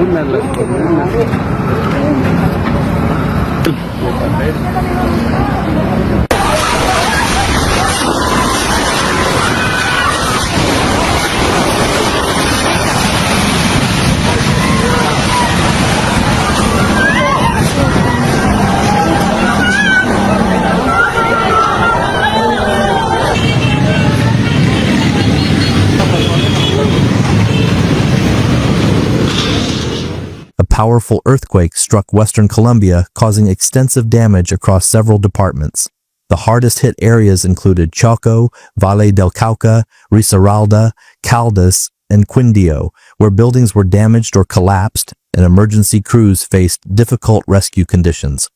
columnas, las columnas. A powerful earthquake struck western Colombia, causing extensive damage across several departments. The hardest hit areas included Choco, Valle del Cauca, Risaralda, Caldas, and Quindio, where buildings were damaged or collapsed, and emergency crews faced difficult rescue conditions.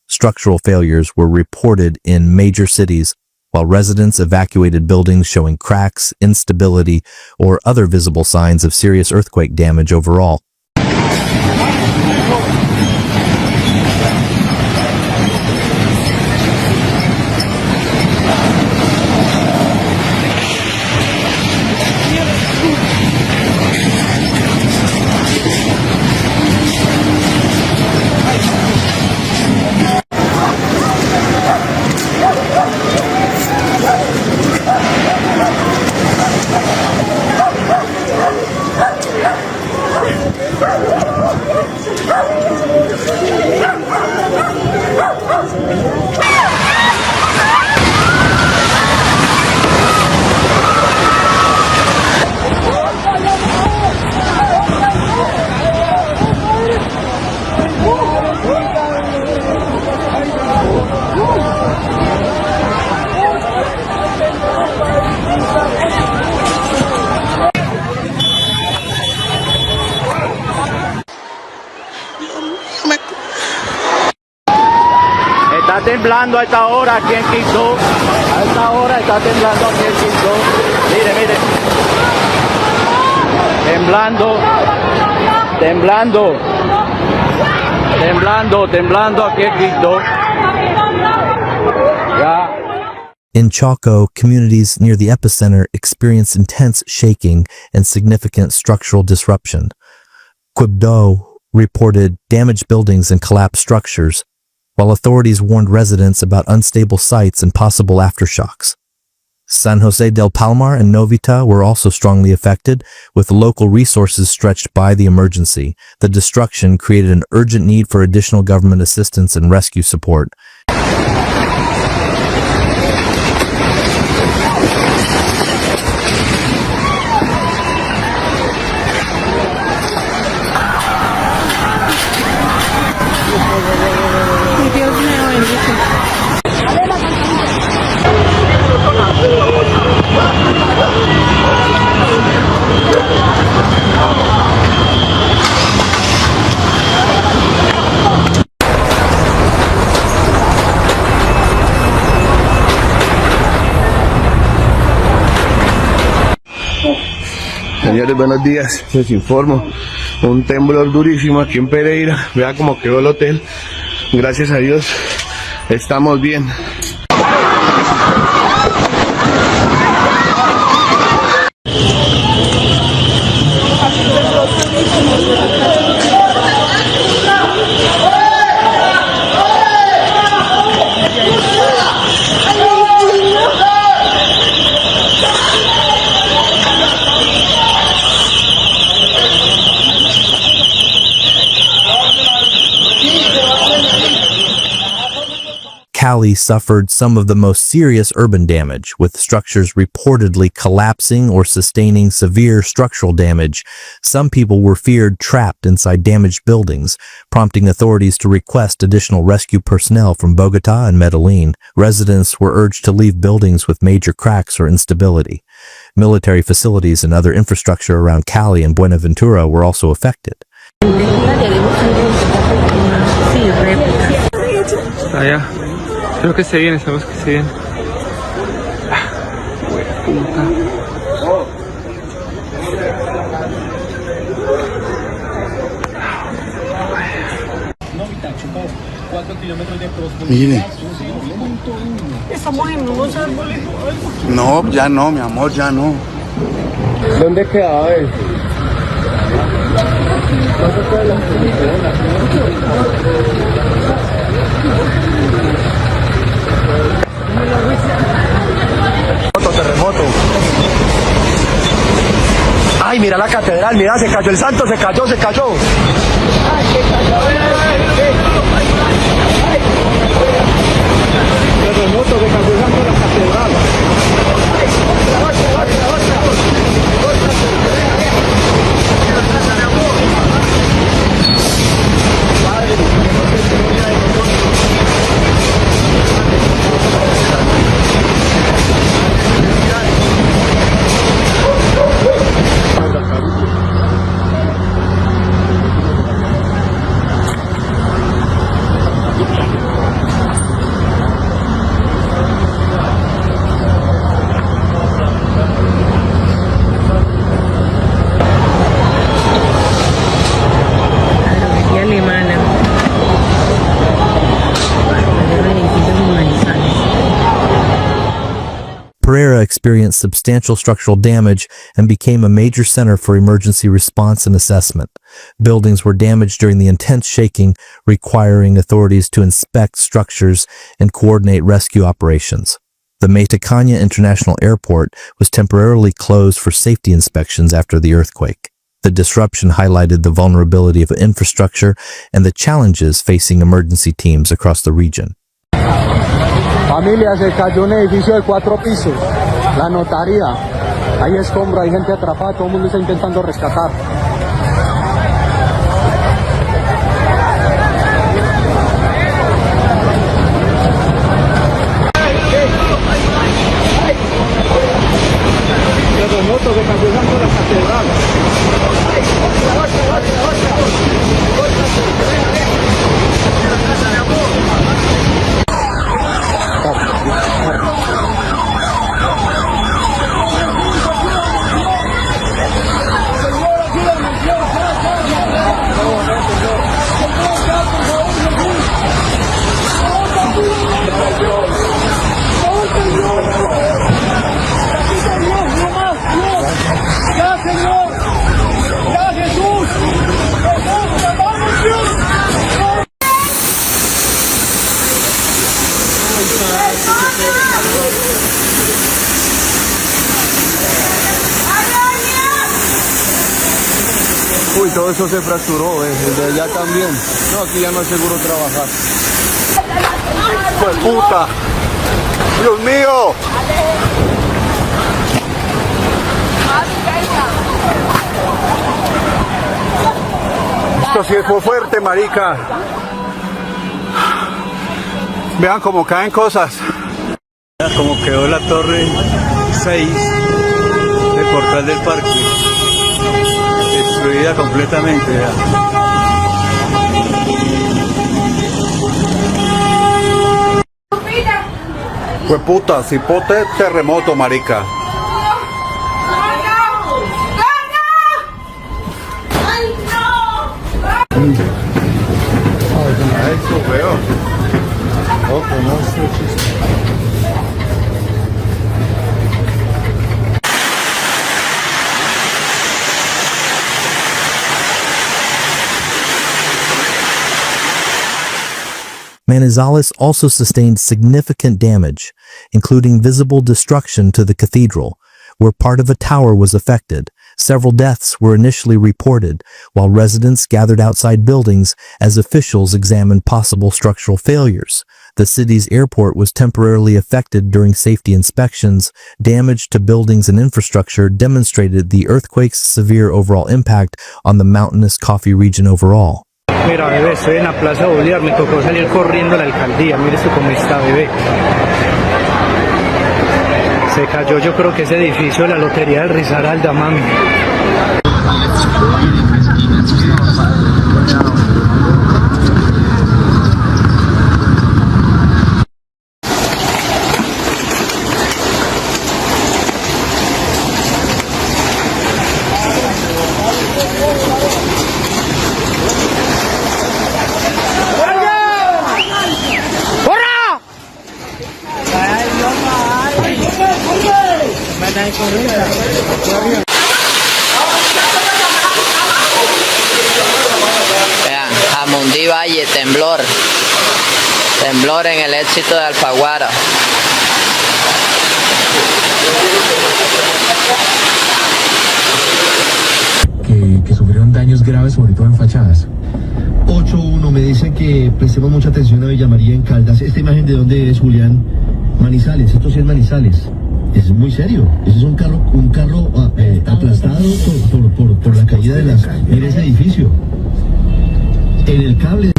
Structural failures were reported in major cities, while residents evacuated buildings showing cracks, instability, or other visible signs of serious earthquake damage overall. Está temblando a esta hora aquí en Quito. A esta hora está temblando aquí en Quito. Mire, mire. Temblando. Temblando. Temblando, temblando aquí en Quito. Ya. In Choco, communities near the epicenter experienced intense shaking and significant structural disruption. Quibdó reported damaged buildings and collapsed structures, while authorities warned residents about unstable sites and possible aftershocks. San Jose del Palmar and Novita were also strongly affected, with local resources stretched by the emergency. The destruction created an urgent need for additional government assistance and rescue support. Señores, buenos días, les informo, un temblor durísimo aquí en Pereira, vea cómo quedó el hotel, gracias a Dios, estamos bien. Cali suffered some of the most serious urban damage, with structures reportedly collapsing or sustaining severe structural damage. Some people were feared trapped inside damaged buildings, prompting authorities to request additional rescue personnel from Bogota and Medellin. Residents were urged to leave buildings with major cracks or instability. Military facilities and other infrastructure around Cali and Buenaventura were also affected. Allá. Creo que se viene, sabemos que se viene. Puta. Mire. No, ya no, mi amor, ya no. ¿Dónde quedaba él? Terremoto. Ay, mira la catedral, mira, se cayó el santo, se cayó, se cayó. Terremoto, se cayó el santo de la catedral. Pereira experienced substantial structural damage and became a major center for emergency response and assessment. Buildings were damaged during the intense shaking, requiring authorities to inspect structures and coordinate rescue operations. The Metacaña International Airport was temporarily closed for safety inspections after the earthquake. The disruption highlighted the vulnerability of infrastructure and the challenges facing emergency teams across the region. Familia, se cayó un edificio de 4 pisos, la notaría, hay escombro, hay gente atrapada, todo el mundo está intentando rescatar. Terremoto, se cayó el santo de la catedral. Uy, todo eso se fracturó, desde allá también. No, aquí ya no es seguro trabajar. ¡Pues puta! ¡Dios mío! Esto sí fue fuerte, marica. Vean cómo caen cosas. Vean cómo quedó la torre 6 del portal del parque. Destruida completamente, vean. Pues puta, cipote terremoto, marica. Eso veo. Ojo, no es chiste. Manizales also sustained significant damage, including visible destruction to the cathedral, where part of a tower was affected. Several deaths were initially reported, while residents gathered outside buildings as officials examined possible structural failures. The city's airport was temporarily affected during safety inspections. Damage to buildings and infrastructure demonstrated the earthquake's severe overall impact on the mountainous coffee region overall. Mira, bebé, estoy en la Plaza Bolívar, me tocó salir corriendo a la alcaldía, mire esto cómo está, bebé. Se cayó, yo creo que ese edificio de la Lotería del Risaralda, mami. Valle, temblor. Temblor en el éxito de Alfaguara. Que sufrieron daños graves, sobre todo en fachadas. 8-1, me dicen que prestemos mucha atención a Villa María en Caldas. ¿Esta imagen de dónde es, Julián? Manizales, esto sí es Manizales. Es muy serio. Ese es un carro aplastado por la caída de las... Mira ese edificio. En el cable...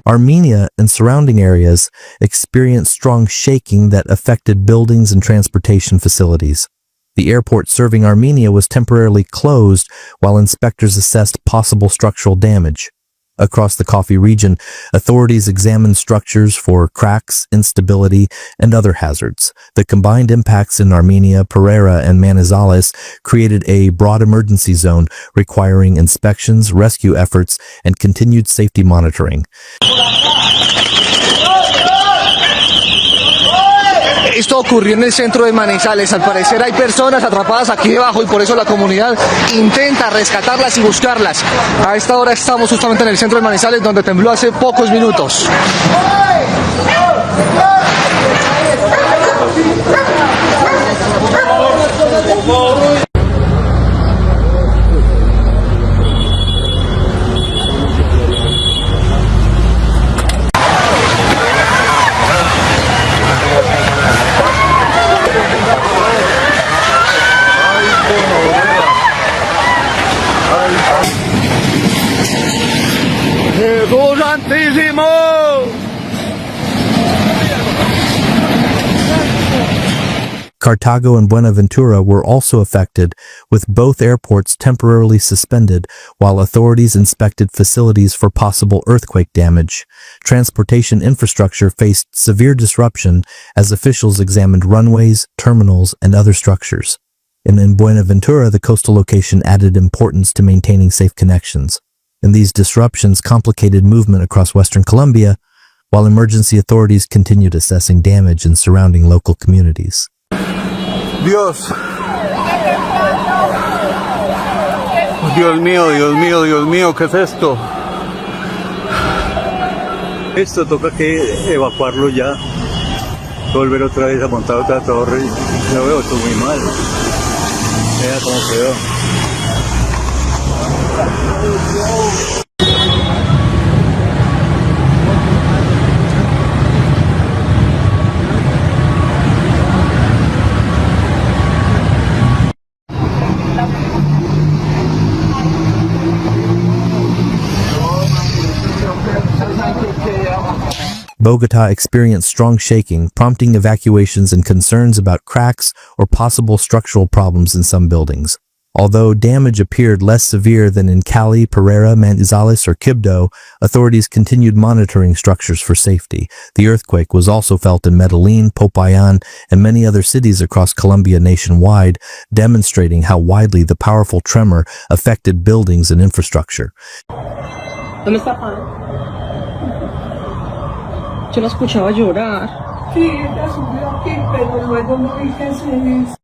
Armenia and surrounding areas experienced strong shaking that affected buildings and transportation facilities. The airport serving Armenia was temporarily closed while inspectors assessed possible structural damage. Across the Coffee region, authorities examined structures for cracks, instability, and other hazards. The combined impacts in Armenia, Pereira, and Manizales created a broad emergency zone requiring inspections, rescue efforts, and continued safety monitoring. Esto ocurrió en el centro de Manizales. Al parecer hay personas atrapadas aquí debajo y por eso la comunidad intenta rescatarlas y buscarlas. A esta hora estamos justamente en el centro de Manizales, donde tembló hace pocos minutos. ¡Jesús Santísimo! Cartago and Buenaventura were also affected, with both airports temporarily suspended while authorities inspected facilities for possible earthquake damage. Transportation infrastructure faced severe disruption as officials examined runways, terminals, and other structures. In Buenaventura, the coastal location added importance to maintaining safe connections. And these disruptions complicated movement across western Colombia, while emergency authorities continued assessing damage in surrounding local communities. Dios. Dios mío, Dios mío, Dios mío, ¿qué es esto? Esto toca que evacuarlo ya, volver otra vez a montar otra torre. Lo veo todo muy mal. Vea cómo quedó. Bogota experienced strong shaking, prompting evacuations and concerns about cracks or possible structural problems in some buildings. Although damage appeared less severe than in Cali, Pereira, Manizales, or Quibdó, authorities continued monitoring structures for safety. The earthquake was also felt in Medellin, Popayan, and many other cities across Colombia nationwide, demonstrating how widely the powerful tremor affected buildings and infrastructure. ¿Dónde está Pan? Yo la escuchaba llorar. Sí, ella subió aquí, pero luego no vi que se